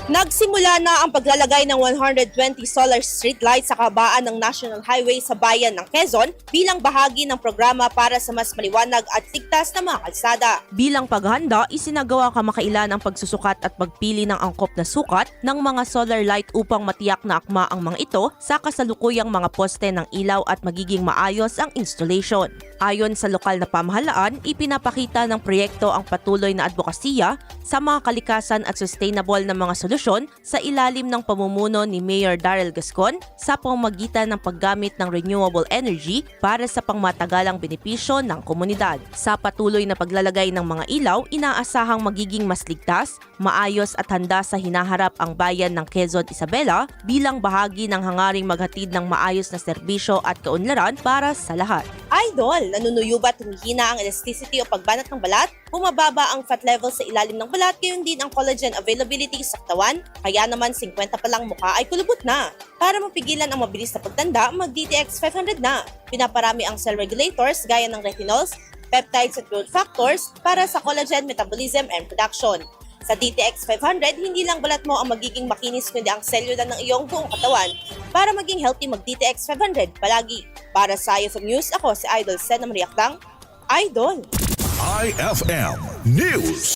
Nagsimula na ang paglalagay ng 120 solar streetlights sa kabaan ng National Highway sa bayan ng Quezon bilang bahagi ng programa para sa mas maliwanag at ligtas na mga kalsada. Bilang paghanda, isinagawa kamakailan ang pagsusukat at pagpili ng angkop na sukat ng mga solar light upang matiyak na akma ang mga ito sa kasalukuyang mga poste ng ilaw at magiging maayos ang installation. Ayon sa lokal na pamahalaan, ipinapakita ng proyekto ang patuloy na advokasya sa mga kalikasan at sustainable na mga solusyon sa ilalim ng pamumuno ni Mayor Darrel Gascon sa pamamagitan ng paggamit ng renewable energy para sa pangmatagalang benepisyo ng komunidad. Sa patuloy na paglalagay ng mga ilaw, inaasahang magiging mas ligtas, maayos at handa sa hinaharap ang bayan ng Quezon Isabela bilang bahagi ng hangaring maghatid ng maayos na serbisyo at kaunlaran para sa lahat. Idol, nanunuyubat humihina ang elasticity o pagbanat ng balat, bumababa ang fat level sa ilalim ng balat, gayon din ang collagen availability sa katawan, kaya naman 50 pa lang mukha ay kulubot na. Para mapigilan ang mabilis na pagtanda, mag-DTX 500 na. Pinaparami ang cell regulators gaya ng retinols, peptides at growth factors para sa collagen metabolism and production. Sa DTX 500, hindi lang balat mo ang magiging makinis kundi ang selula ng iyong buong katawan. Para maging healthy, mag-DTX 500 palagi. Para sa IFM News, ako si Idol Sena Mariakdang, Idol! IFM News.